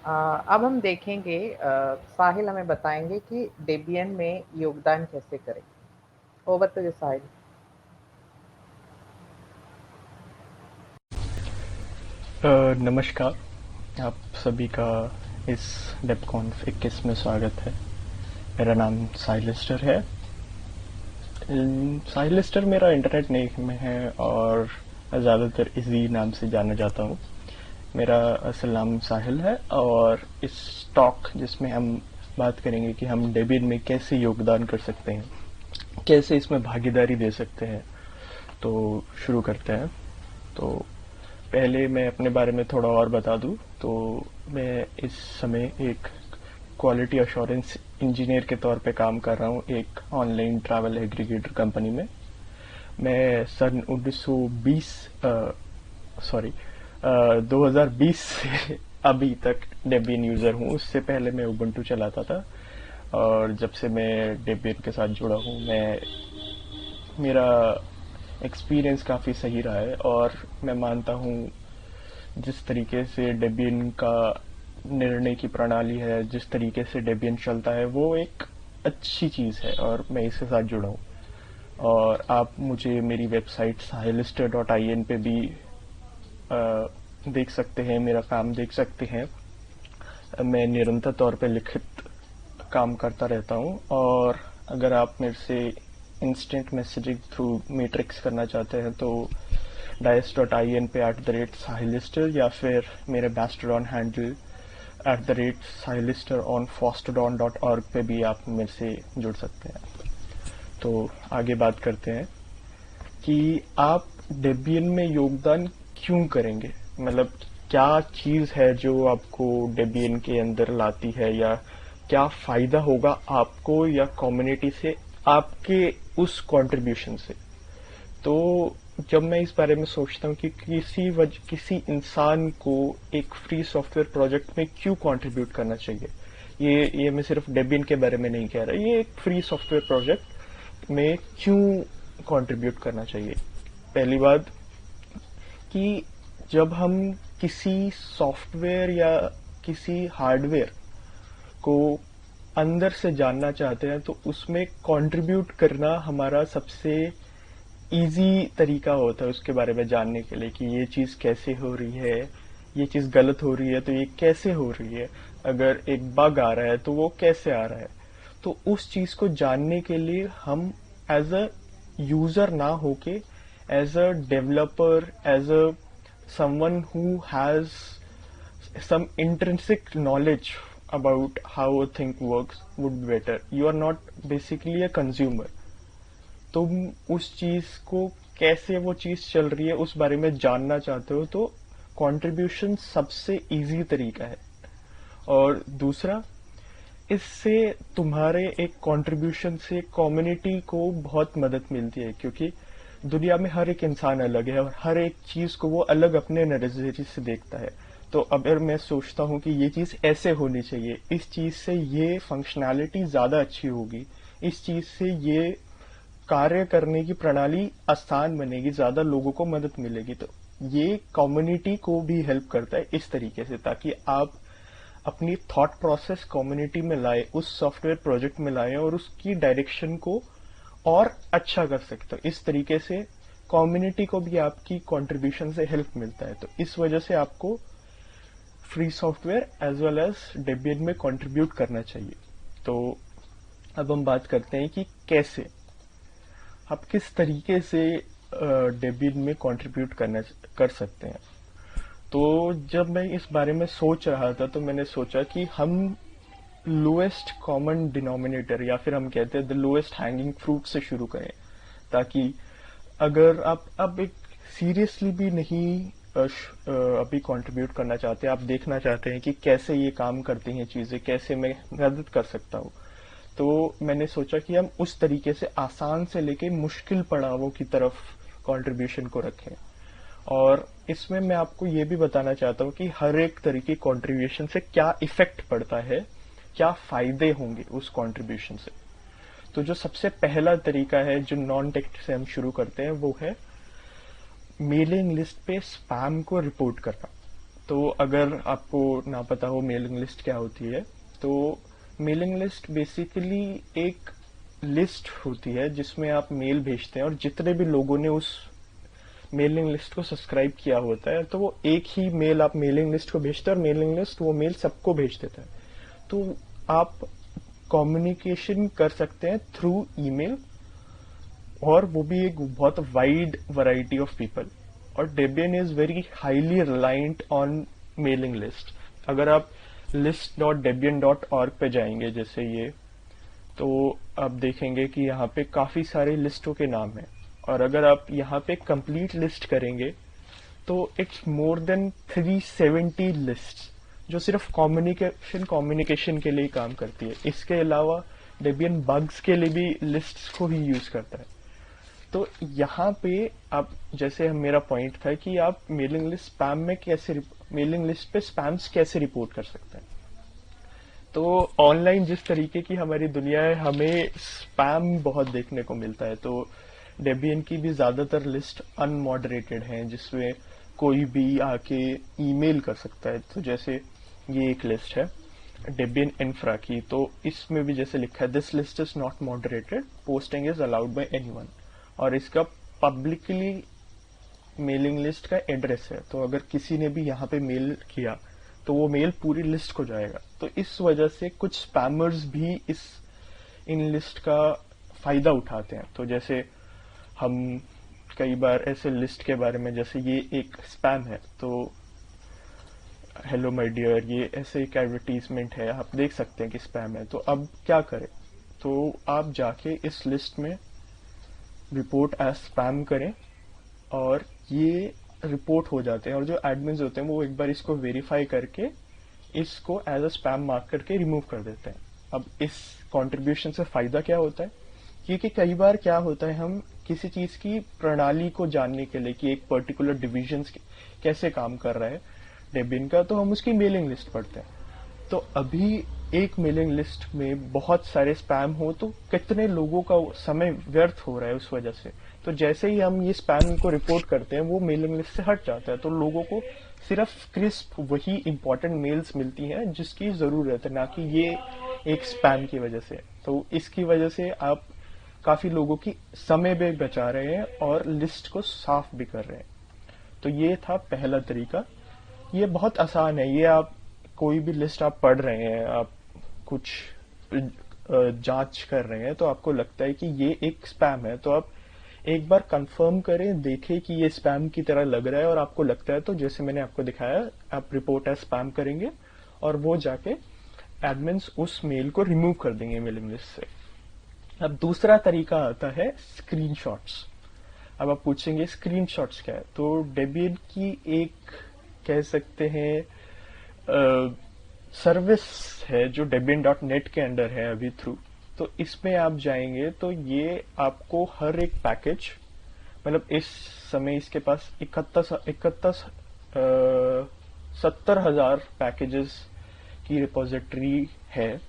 अब हम देखेंगे साहिल हमें बताएँगे कि डेबियन में योगदान कैसे करें। ओवर टू यू साहिल। नमस्कार। आप सभी का इस डेबकॉन्फ 21 में स्वागत है। मेरा नाम साइलिस्टर है। साइलिस्टर मेरा इंटरनेट नेम में है और ज़्यादातर इसी नाम से जाना जाता हूँ। मेरा असल नाम साहिल है और इस टॉक जिसमें हम बात करेंगे कि हम डेबियन में कैसे योगदान कर सकते हैं, कैसे इसमें भागीदारी दे सकते हैं, तो शुरू करते हैं। तो पहले मैं अपने बारे में थोड़ा और बता दूं तो मैं इस समय एक क्वालिटी अश्योरेंस इंजीनियर के तौर पे काम कर रहा हूँ एक ऑनलाइन ट्रैवल एग्रीगेटर कंपनी में। मैं सन 1920 सॉरी 2020 से अभी तक डेबियन यूज़र हूँ। उससे पहले मैं उबंटू चलाता था और जब से मैं डेबियन के साथ जुड़ा हूँ मैं मेरा एक्सपीरियंस काफ़ी सही रहा है और मैं मानता हूँ जिस तरीके से डेबियन का निर्णय की प्रणाली है, जिस तरीके से डेबियन चलता है, वो एक अच्छी चीज़ है और मैं इसके साथ जुड़ा हूँ। और आप मुझे मेरी वेबसाइट sahilister.in पे भी देख सकते हैं, मेरा काम देख सकते हैं। मैं निरंतर तौर पे लिखित काम करता रहता हूँ और अगर आप मेरे से इंस्टेंट मैसेजिंग थ्रू मैट्रिक्स करना चाहते हैं तो dice.in पे @sahilister या फिर मेरे Mastodon handle @sahilister on fastodon.org पे भी आप मेरे से जुड़ सकते हैं। तो आगे बात करते हैं कि आप डेबियन में योगदान क्यों करेंगे, मतलब क्या चीज है जो आपको डेबियन के अंदर लाती है, या क्या फायदा होगा आपको या कम्युनिटी से आपके उस कंट्रीब्यूशन से। तो जब मैं इस बारे में सोचता हूँ कि किसी इंसान को एक फ्री सॉफ्टवेयर प्रोजेक्ट में क्यों कंट्रीब्यूट करना चाहिए, ये मैं सिर्फ डेबियन के बारे में नहीं कह रहा, ये एक फ्री सॉफ्टवेयर प्रोजेक्ट में क्यों कंट्रीब्यूट करना चाहिए। पहली बात कि जब हम किसी सॉफ्टवेयर या किसी हार्डवेयर को अंदर से जानना चाहते हैं तो उसमें कंट्रीब्यूट करना हमारा सबसे इजी तरीका होता है उसके बारे में जानने के लिए कि ये चीज़ कैसे हो रही है, ये चीज़ गलत हो रही है तो ये कैसे हो रही है, अगर एक बग आ रहा है तो वो कैसे आ रहा है। तो उस चीज़ को जानने के लिए हम एज अ यूज़र ना होके as a developer, as a someone who has some intrinsic knowledge about how a thing works would be better. You are not basically a consumer. तुम उस चीज को कैसे वो चीज चल रही है उस बारे में जानना चाहते हो तो कंट्रीब्यूशन सबसे इजी तरीका है। और दूसरा, इससे तुम्हारे एक कंट्रीब्यूशन से कम्युनिटी को बहुत मदद मिलती है, क्योंकि दुनिया में हर एक इंसान अलग है और हर एक चीज को वो अलग अपने नजरिए से देखता है। तो अगर मैं सोचता हूँ कि ये चीज ऐसे होनी चाहिए, इस चीज से ये फंक्शनैलिटी ज्यादा अच्छी होगी, इस चीज से ये कार्य करने की प्रणाली आसान बनेगी, ज्यादा लोगों को मदद मिलेगी, तो ये कम्युनिटी को भी हेल्प करता है इस तरीके से, ताकि आप अपनी थॉट प्रोसेस कम्युनिटी में लाए, उस सॉफ्टवेयर प्रोजेक्ट में लाए और उसकी डायरेक्शन को और अच्छा कर सकते हो। इस तरीके से कम्युनिटी को भी आपकी कंट्रीब्यूशन से हेल्प मिलता है। तो इस वजह से आपको free software as well as Debian में कंट्रीब्यूट करना चाहिए। तो अब हम बात करते हैं कि कैसे आप किस तरीके से डेबियन में कंट्रीब्यूट करना कर सकते हैं। तो जब मैं इस बारे में सोच रहा था तो मैंने सोचा कि हम लोएस्ट कॉमन डिनोमिनेटर या फिर हम कहते हैं द लोएस्ट हैंगिंग फ्रूट से शुरू करें, ताकि अगर आप अब एक सीरियसली भी नहीं अभी कंट्रीब्यूट करना चाहते, आप देखना चाहते हैं कि कैसे ये काम करती हैं चीजें, कैसे मैं मदद कर सकता हूँ, तो मैंने सोचा कि हम उस तरीके से आसान से लेके मुश्किल पड़ावों की तरफ कंट्रीब्यूशन को रखें। और इसमें मैं आपको ये भी बताना चाहता हूँ कि हर एक तरीके कंट्रीब्यूशन से क्या इफेक्ट पड़ता है, क्या फायदे होंगे उस कंट्रीब्यूशन से। तो जो सबसे पहला तरीका है जो नॉन टेक से हम शुरू करते हैं वो है मेलिंग लिस्ट पे स्पैम को रिपोर्ट करना। तो अगर आपको ना पता हो मेलिंग लिस्ट क्या होती है, तो मेलिंग लिस्ट बेसिकली एक लिस्ट होती है जिसमें आप मेल भेजते हैं, और जितने भी लोगों ने उस मेलिंग लिस्ट को सब्सक्राइब किया होता है, तो वो एक ही मेल आप मेलिंग लिस्ट को भेजते हैं और मेलिंग लिस्ट वो मेल सबको भेज देता है। तो आप कम्युनिकेशन कर सकते हैं थ्रू ईमेल, और वो भी एक बहुत वाइड वैरायटी ऑफ पीपल। और Debian is very highly reliant on mailing list. अगर आप list.debian.org पे जाएंगे जैसे ये, तो आप देखेंगे कि यहाँ पे काफी सारे लिस्टों के नाम हैं, और अगर आप यहाँ पे कंप्लीट लिस्ट करेंगे तो इट्स मोर देन 370 लिस्ट जो सिर्फ कम्युनिकेशन के लिए काम करती है। इसके अलावा डेबियन बग्स के लिए भी लिस्ट्स को ही यूज करता है। तो यहाँ पे आप, जैसे मेरा पॉइंट था कि आप मेलिंग लिस्ट स्पैम में कैसे, मेलिंग लिस्ट पे स्पैम्स कैसे रिपोर्ट कर सकते हैं। तो ऑनलाइन जिस तरीके की हमारी दुनिया है, हमें स्पैम बहुत देखने को मिलता है। तो डेबियन की भी ज्यादातर लिस्ट अनमॉडरेटेड हैं, जिसमें कोई भी आके ईमेल कर सकता है। तो जैसे ये एक लिस्ट है डेबियन इंफ्रा की, तो इसमें भी जैसे लिखा है this list is not moderated, posting is allowed by anyone, और इसका पब्लिकली मेलिंग लिस्ट का एड्रेस है। तो अगर किसी ने भी यहाँ पे मेल किया तो वो मेल पूरी लिस्ट को जाएगा। तो इस वजह से कुछ स्पैमर्स भी इन लिस्ट का फायदा उठाते हैं। तो जैसे हम कई बार ऐसे लिस्ट के बारे में, जैसे ये एक स्पैम है, तो हेलो माय डियर, ये ऐसे एक एडवर्टीजमेंट है, आप देख सकते हैं कि स्पैम है। तो अब क्या करें, तो आप जाके इस लिस्ट में रिपोर्ट एज स्पैम करें, और ये रिपोर्ट हो जाते हैं, और जो एडमिन्स होते हैं वो एक बार इसको वेरीफाई करके इसको एज अ स्पैम मार्क करके रिमूव कर देते हैं। अब इस कंट्रीब्यूशन से फायदा क्या होता है, क्योंकि कई बार क्या होता है, हम किसी चीज की प्रणाली को जानने के लिए कि एक पर्टिकुलर डिविजन कैसे काम कर रहा है डेबियन का, तो हम उसकी मेलिंग लिस्ट पढ़ते हैं। तो अभी एक मेलिंग लिस्ट में बहुत सारे स्पैम हो तो कितने लोगों का समय व्यर्थ हो रहा है उस वजह से। तो जैसे ही हम ये स्पैम को रिपोर्ट करते हैं, वो मेलिंग लिस्ट से हट जाता है, तो लोगों को सिर्फ क्रिस्प वही इंपॉर्टेंट मेल्स मिलती हैं जिसकी जरूरत है, ना कि ये एक स्पैम की वजह से। तो इसकी वजह से आप काफी लोगों की समय भी बचा रहे हैं और लिस्ट को साफ भी कर रहे हैं। तो ये था पहला तरीका। ये बहुत आसान है। ये आप कोई भी लिस्ट आप पढ़ रहे हैं, आप कुछ जांच कर रहे हैं, तो आपको लगता है कि ये एक स्पैम है, तो आप एक बार कंफर्म करें, देखें कि ये स्पैम की तरह लग रहा है, और आपको लगता है तो जैसे मैंने आपको दिखाया, आप रिपोर्ट एज स्पैम करेंगे और वो जाके एडमिन्स उस मेल को रिमूव कर देंगे मेलिंग लिस्ट से। अब दूसरा तरीका आता है स्क्रीनशॉट्स। अब आप पूछेंगे स्क्रीनशॉट्स क्या है, तो डेबियन की एक कह सकते हैं सर्विस है जो debian.net के अंडर है अभी थ्रू। तो इसमें आप जाएंगे तो ये आपको हर एक पैकेज, मतलब इस समय इसके पास 70,000 पैकेजेस की रिपोजिटरी है,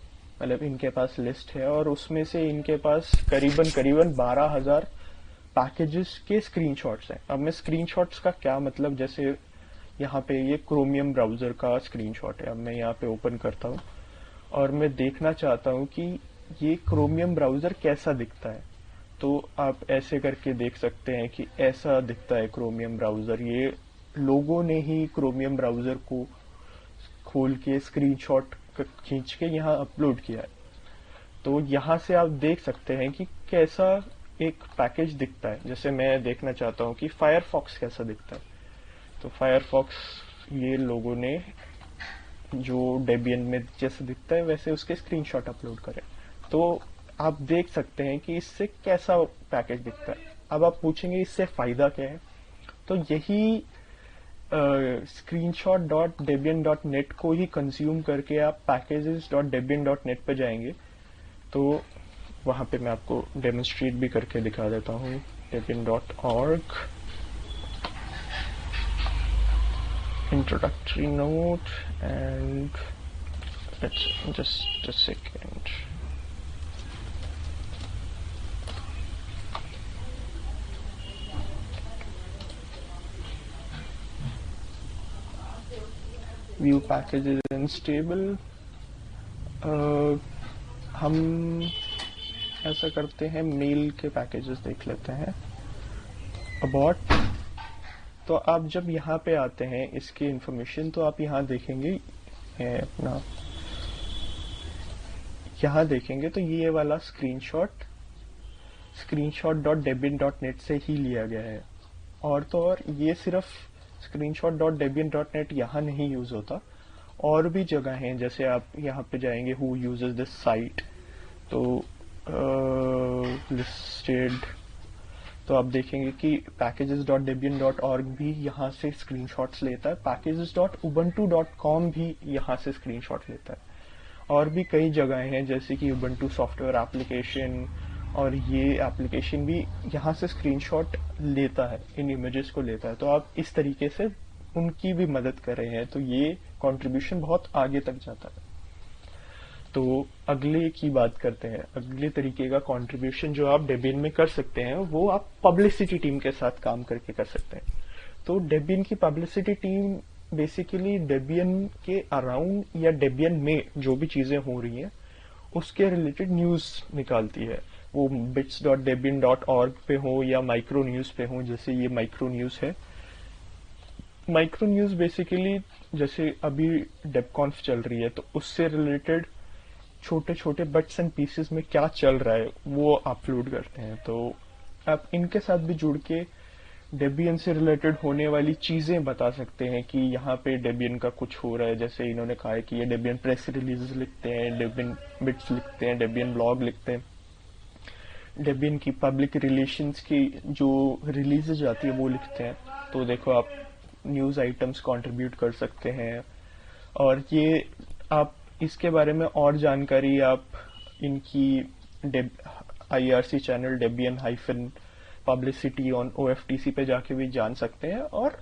मतलब इनके पास लिस्ट है, और उसमें से इनके पास करीबन 12,000 पैकेजेस के स्क्रीनशॉट्स हैं। अब मैं स्क्रीनशॉट्स का क्या मतलब, जैसे यहाँ पे ये क्रोमियम ब्राउजर का स्क्रीनशॉट है। अब मैं यहाँ पे ओपन करता हूँ और मैं देखना चाहता हूँ कि ये क्रोमियम ब्राउजर कैसा दिखता है। तो आप ऐसे करके देख सकते हैं कि ऐसा दिखता है क्रोमियम ब्राउजर। ये लोगों ने ही क्रोमियम ब्राउजर को खोल के स्क्रीनशॉट खींच के यहाँ अपलोड किया है। तो यहाँ से आप देख सकते हैं कि कैसा एक पैकेज दिखता है। जैसे मैं देखना चाहता हूँ कि फायरफॉक्स कैसा दिखता है, तो फायरफॉक्स ये लोगों ने जो डेबियन में जैसे दिखता है वैसे उसके स्क्रीनशॉट अपलोड करें, तो आप देख सकते हैं कि इससे कैसा पैकेज दिखता है। अब आप पूछेंगे इससे फायदा क्या है, तो यही screenshot.debian.net को ही कंज्यूम करके आप packages.debian.net पे जाएंगे। तो वहां पे मैं आपको डेमोन्स्ट्रेट भी करके दिखा देता हूँ। debian.org introductory note, and let's just a second. View packages unstable. हम ऐसा करते हैं, मेल के पैकेजेस देख लेते हैं। अबॉट। तो आप जब यहाँ पे आते हैं इसकी इंफॉर्मेशन, तो आप यहाँ देखेंगे, अपना यहाँ देखेंगे तो ये वाला screenshot.debian.net से ही लिया गया है। और तो और ये सिर्फ screenshot.debian.net यहाँ नहीं यूज होता, और भी जगह हैं। जैसे आप यहाँ पे जाएंगे हु यूजेस दिस साइट, तो लिस्टेड, तो आप देखेंगे कि packages.debian.org भी यहाँ से स्क्रीनशॉट्स लेता है, packages.ubuntu.com भी यहाँ से स्क्रीनशॉट लेता है। और भी कई जगह हैं जैसे कि ubuntu सॉफ्टवेयर एप्लीकेशन, और ये एप्लीकेशन भी यहाँ से स्क्रीनशॉट लेता है, इन इमेजेस को लेता है। तो आप इस तरीके से उनकी भी मदद कर रहे हैं, तो ये कंट्रीब्यूशन बहुत आगे तक जाता है। तो अगले की बात करते हैं। अगले तरीके का कंट्रीब्यूशन जो आप डेबियन में कर सकते हैं, वो आप पब्लिसिटी टीम के साथ काम करके कर सकते हैं। तो डेबियन की पब्लिसिटी टीम बेसिकली डेबियन के अराउंड या डेबियन में जो भी चीजें हो रही हैं उसके रिलेटेड न्यूज निकालती है। वो bits.debian.org पे हो या माइक्रो न्यूज पे हो, जैसे ये माइक्रो न्यूज है। माइक्रो न्यूज बेसिकली जैसे अभी डेबकॉन्फ चल रही है, तो उससे रिलेटेड छोटे छोटे बट्स एंड पीसेस में क्या चल रहा है वो अपलोड करते हैं। तो आप इनके साथ भी जुड़ के डेबियन से रिलेटेड होने वाली चीजें बता सकते हैं कि यहाँ पे डेबियन का कुछ हो रहा है। जैसे इन्होंने कहा है कि ये डेबियन प्रेस रिलीज लिखते हैं, डेबियन बिट्स लिखते हैं, डेबियन ब्लॉग लिखते हैं, डेबियन की पब्लिक रिलेशंस की जो रिलीजेज आती है वो लिखते हैं। तो देखो आप न्यूज आइटम्स कंट्रीब्यूट कर सकते हैं। और ये आप इसके बारे में और जानकारी आप इनकी IRC channel Debian hyphen publicity on OFTC पे जाके भी जान सकते हैं। और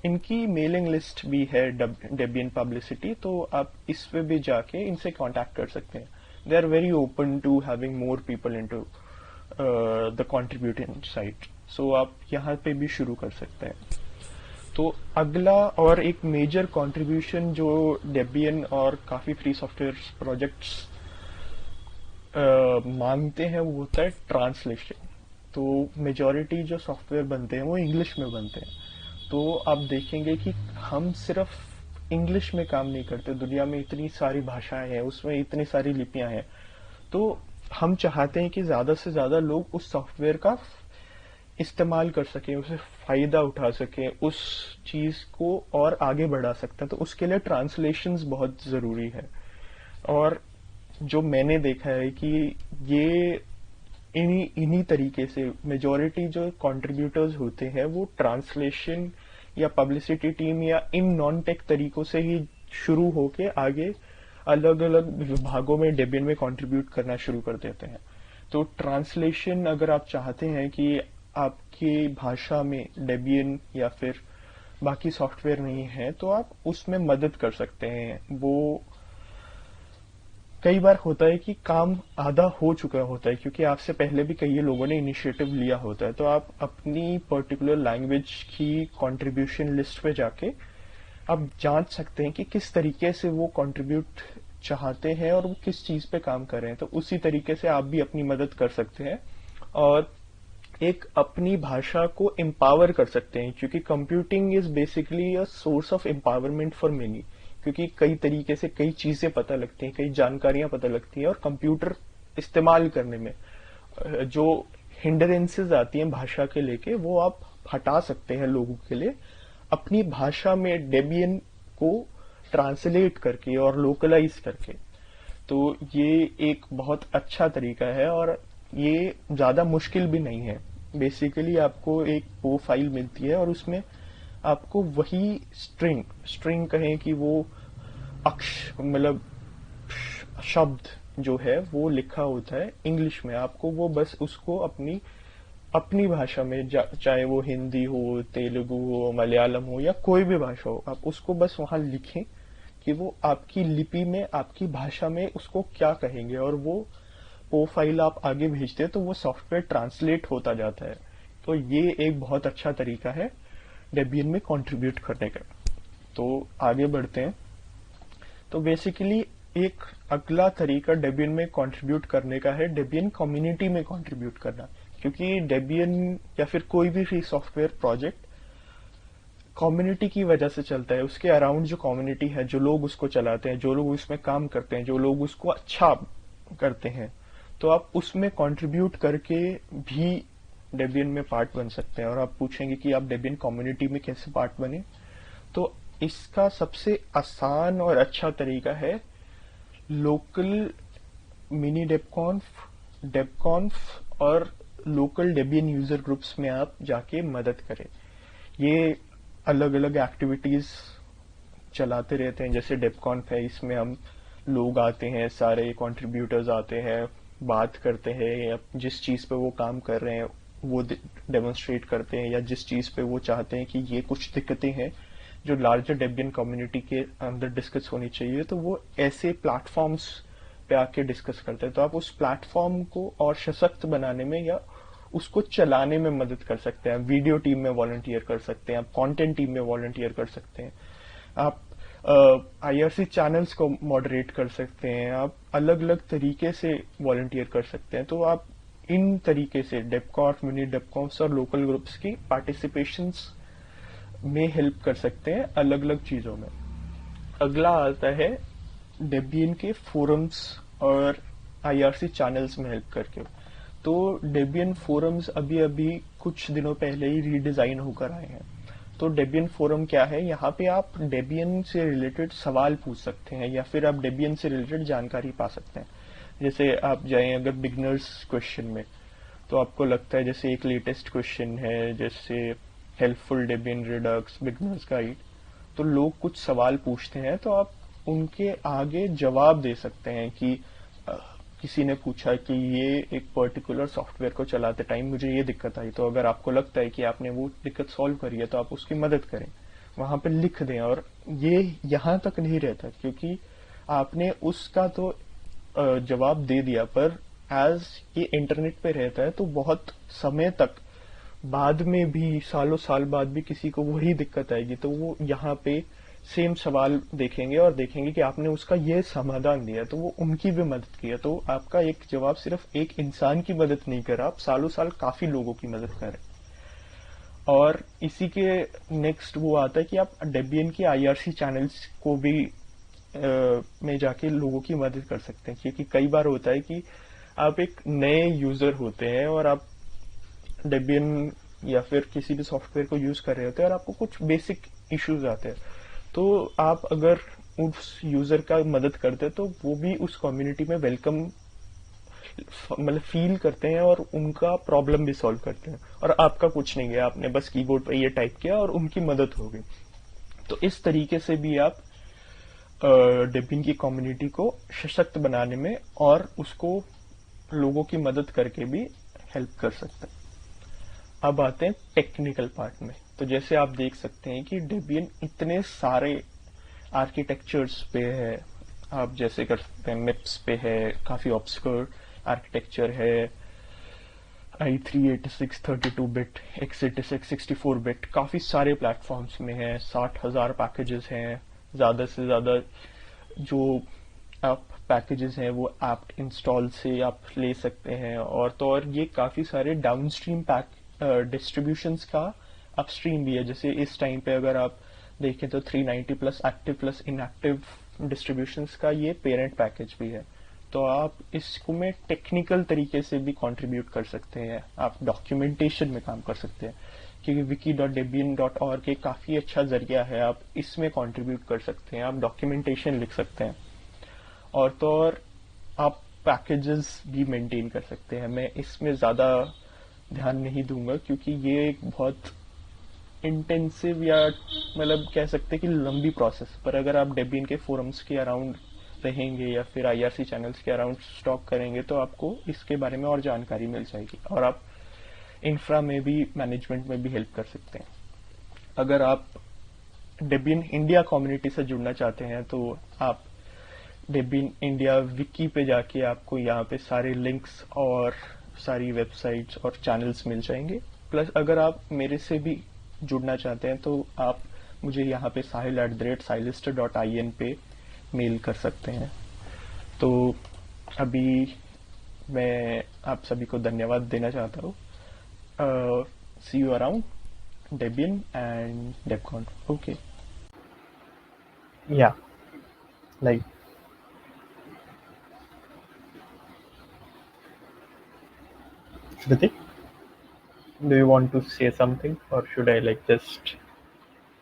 इनकी मेलिंग लिस्ट भी है डेबियन पब्लिसिटी, तो आप इस पे भी जाके इनसे कांटेक्ट कर सकते हैं। They are very open to having more people into the contributing site. So आप यहाँ पे भी शुरू कर सकते हैं। तो अगला और एक मेजर कंट्रीब्यूशन जो डेबियन और काफी फ्री सॉफ्टवेयर प्रोजेक्ट्स मांगते हैं वो होता है ट्रांसलेशन। तो मेजॉरिटी जो सॉफ्टवेयर बनते हैं वो इंग्लिश में बनते हैं। तो आप देखेंगे कि हम सिर्फ इंग्लिश में काम नहीं करते, दुनिया में इतनी सारी भाषाएं हैं, उसमें इतनी सारी लिपियां हैं। तो हम चाहते हैं कि ज्यादा से ज्यादा लोग उस सॉफ्टवेयर का इस्तेमाल कर सकें, उसे फायदा उठा सकें, उस चीज को और आगे बढ़ा सकते हैं। तो उसके लिए ट्रांसलेशंस बहुत जरूरी है। और जो मैंने देखा है कि ये इन्हीं तरीके से मेजॉरिटी जो कंट्रीब्यूटर्स होते हैं वो ट्रांसलेशन या पब्लिसिटी टीम या इन नॉन टेक तरीकों से ही शुरू होके आगे अलग अलग विभागों में डेबियन में कंट्रीब्यूट करना शुरू कर देते हैं। तो ट्रांसलेशन अगर आप चाहते हैं कि आपकी भाषा में डेबियन या फिर बाकी सॉफ्टवेयर नहीं है, तो आप उसमें मदद कर सकते हैं। वो कई बार होता है कि काम आधा हो चुका होता है क्योंकि आपसे पहले भी कई लोगों ने इनिशिएटिव लिया होता है। तो आप अपनी पर्टिकुलर लैंग्वेज की कंट्रीब्यूशन लिस्ट पे जाके आप जांच सकते हैं कि किस तरीके से वो कंट्रीब्यूट चाहते हैं और वो किस चीज पे काम कर रहे हैं। तो उसी तरीके से आप भी अपनी मदद कर सकते हैं और एक अपनी भाषा को एम्पावर कर सकते हैं, क्योंकि computing is basically a source of empowerment for many. क्योंकि कई तरीके से कई चीजें पता लगती हैं, कई जानकारियां पता लगती हैं, और कंप्यूटर इस्तेमाल करने में जो हिंडरेंसेस आती हैं भाषा के लेके वो आप हटा सकते हैं लोगों के लिए, अपनी भाषा में डेबियन को ट्रांसलेट करके और लोकलाइज करके। तो ये एक बहुत अच्छा तरीका है और ये ज्यादा मुश्किल भी नहीं है। बेसिकली आपको एक वो फाइल मिलती है और उसमें आपको वही स्ट्रिंग कहें कि वो मतलब शब्द जो है वो लिखा होता है इंग्लिश में। आपको वो बस उसको अपनी भाषा में, चाहे वो हिंदी हो, तेलुगु हो, मलयालम हो या कोई भी भाषा हो, आप उसको बस वहां लिखें कि वो आपकी लिपि में, आपकी भाषा में उसको क्या कहेंगे, और वो फाइल आप आगे भेजते हैं तो वो सॉफ्टवेयर ट्रांसलेट होता जाता है। तो ये एक बहुत अच्छा तरीका है डेबियन में कंट्रीब्यूट करने का। तो आगे बढ़ते हैं। तो बेसिकली एक अगला तरीका डेबियन में कंट्रीब्यूट करने का है डेबियन कम्युनिटी में कंट्रीब्यूट करना, क्योंकि डेबियन या फिर कोई भी फ्री सॉफ्टवेयर प्रोजेक्ट कम्युनिटी की वजह से चलता है। उसके अराउंड जो कम्युनिटी है, जो लोग उसको चलाते हैं, जो लोग उसमें काम करते हैं, जो लोग उसको अच्छा करते हैं, तो आप उसमें कंट्रीब्यूट करके भी डेबियन में पार्ट बन सकते हैं। और आप पूछेंगे कि आप डेबियन कम्युनिटी में कैसे पार्ट बने, तो इसका सबसे आसान और अच्छा तरीका है लोकल मिनी डेबकॉन्फ और लोकल डेबियन यूजर ग्रुप्स में आप जाके मदद करें। ये अलग अलग एक्टिविटीज चलाते रहते हैं, जैसे डेबकॉन्फ है, इसमें हम लोग आते हैं, सारे कंट्रीब्यूटर्स आते हैं, बात करते हैं, या जिस चीज पे वो काम कर रहे हैं वो डेमोन्स्ट्रेट करते हैं, या जिस चीज पे वो चाहते हैं कि ये कुछ दिक्कतें हैं जो लार्जर डेबियन कम्युनिटी के अंदर डिस्कस होनी चाहिए, तो वो ऐसे प्लेटफॉर्म्स पे आके डिस्कस करते हैं। तो आप उस प्लेटफॉर्म को और सशक्त बनाने में या उसको चलाने में मदद कर सकते हैं। वीडियो टीम में वॉलंटियर कर सकते हैं, आप कंटेंट टीम में वॉलंटियर कर सकते हैं, आप आईआरसी चैनल्स को मॉडरेट कर सकते हैं, आप अलग अलग तरीके से वॉलंटियर कर सकते हैं। तो आप इन तरीके से डेबकॉन्फ, मिनी डेबकॉन्फ्स और लोकल ग्रुप्स की पार्टिसिपेशंस में हेल्प कर सकते हैं अलग अलग चीजों में। अगला आता है डेबियन के फोरम्स और आईआरसी चैनल्स में हेल्प करके। तो डेबियन फोरम्स अभी अभी कुछ दिनों पहले ही रीडिजाइन होकर आए हैं। तो डेबियन फोरम क्या है, यहाँ पे आप डेबियन से रिलेटेड सवाल पूछ सकते हैं, या फिर आप डेबियन से रिलेटेड जानकारी पा सकते हैं। जैसे आप जाएं अगर बिगनर्स क्वेश्चन में, तो आपको लगता है जैसे एक लेटेस्ट क्वेश्चन है जैसे helpful Debian Redux beginners guide, तो लोग कुछ सवाल पूछते हैं, तो आप उनके आगे जवाब दे सकते हैं कि किसी ने पूछा कि ये एक पर्टिकुलर सॉफ्टवेयर को चलाते टाइम मुझे ये दिक्कत आई, तो अगर आपको लगता है कि आपने वो दिक्कत सॉल्व करी है तो आप उसकी मदद करें, वहां पे लिख दें। और ये यहाँ तक नहीं रहता, क्योंकि आपने उसका तो जवाब दे दिया, पर एज ये इंटरनेट पे रहता है तो बहुत समय तक बाद में भी, सालों साल बाद भी किसी को वही दिक्कत आएगी, तो वो यहाँ पे सेम सवाल देखेंगे और देखेंगे कि आपने उसका ये समाधान दिया, तो वो उनकी भी मदद की है। तो आपका एक जवाब सिर्फ एक इंसान की मदद नहीं कर रहा, आप सालों साल काफी लोगों की मदद कर रहे हैं। और इसी के नेक्स्ट वो आता है कि आप डेबियन की आईआरसी चैनल्स को भी में जाके लोगों की मदद कर सकते हैं, क्योंकि कई बार होता है कि आप एक नए यूजर होते हैं और आप डेबियन या फिर किसी भी सॉफ्टवेयर को यूज कर रहे होते हैं और आपको कुछ बेसिक इश्यूज आते हैं, तो आप अगर उस यूजर का मदद करते हैं तो वो भी उस कम्युनिटी में वेलकम मतलब फील करते हैं और उनका प्रॉब्लम भी सॉल्व करते हैं। और आपका कुछ नहीं गया, आपने बस कीबोर्ड पे ये टाइप किया और उनकी मदद हो गई। तो इस तरीके से भी आप डेबियन की कम्युनिटी को सशक्त बनाने में और उसको लोगों की मदद करके भी हेल्प कर सकते हैं। अब आते हैं टेक्निकल पार्ट में। तो जैसे आप देख सकते हैं कि डेबियन इतने सारे आर्किटेक्चर्स पे है, आप जैसे कर सकते हैं मिप्स पे है, काफी ऑब्सक्योर आर्किटेक्चर है, i386 32 बिट, x86 64 बिट, काफी सारे प्लेटफॉर्म्स में है, 60,000 पैकेजेस हैं, ज्यादा से ज्यादा जो आप पैकेजेस हैं वो ऐप इंस्टॉल से आप ले सकते हैं। और तो और ये काफी सारे डाउनस्ट्रीम डिस्ट्रीब्यूशंस का अपस्ट्रीम भी है। जैसे इस टाइम पे अगर आप देखें तो 390 plus active plus inactive distributions का ये पेरेंट पैकेज भी है। तो आप इसको में टेक्निकल तरीके से भी कंट्रीब्यूट कर सकते हैं, आप डॉक्यूमेंटेशन में काम कर सकते हैं, क्योंकि wiki.debian.org एक काफी अच्छा जरिया है, आप इसमें कंट्रीब्यूट कर सकते हैं, आप डॉक्यूमेंटेशन लिख सकते हैं और तो और आप पैकेजेस भी मेंटेन कर सकते हैं। मैं इसमें ज्यादा ध्यान नहीं दूंगा क्योंकि ये एक बहुत इंटेंसिव या मतलब कह सकते हैं कि लंबी प्रोसेस, पर अगर आप डेबियन के फोरम्स के अराउंड रहेंगे या फिर आईआरसी चैनल्स के अराउंड स्टॉक करेंगे तो आपको इसके बारे में और जानकारी मिल जाएगी और आप इंफ्रा में भी, मैनेजमेंट में भी हेल्प कर सकते हैं। अगर आप डेबियन इंडिया कम्युनिटी से जुड़ना चाहते हैं तो आप डेबियन इंडिया विकी पे जाके आपको यहाँ पे सारे लिंक्स और सारी वेबसाइट्स और चैनल्स मिल जाएंगे। प्लस अगर आप मेरे से भी जुड़ना चाहते हैं तो आप मुझे यहाँ पे sahil@sahilister.in पे मेल कर सकते हैं। तो अभी मैं आप सभी को धन्यवाद देना चाहता हूँ। See you around Debian and DebConf. Okay. Yeah, like Shruti, do you want to say something or should I like just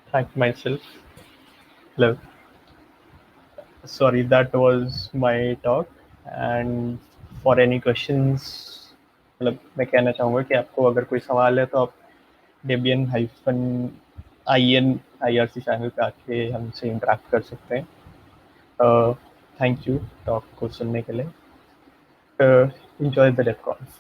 thank myself? Hello. Sorry, that was my talk. And for any questions, मतलब मैं कहना चाहूँगा कि आपको अगर कोई सवाल है तो आप Debian hyphen IN IRC channel पे आके हमसे इंटरेक्ट कर सकते हैं। थैंक यू टॉक को सुनने के लिए। Enjoy the def कॉन्फ।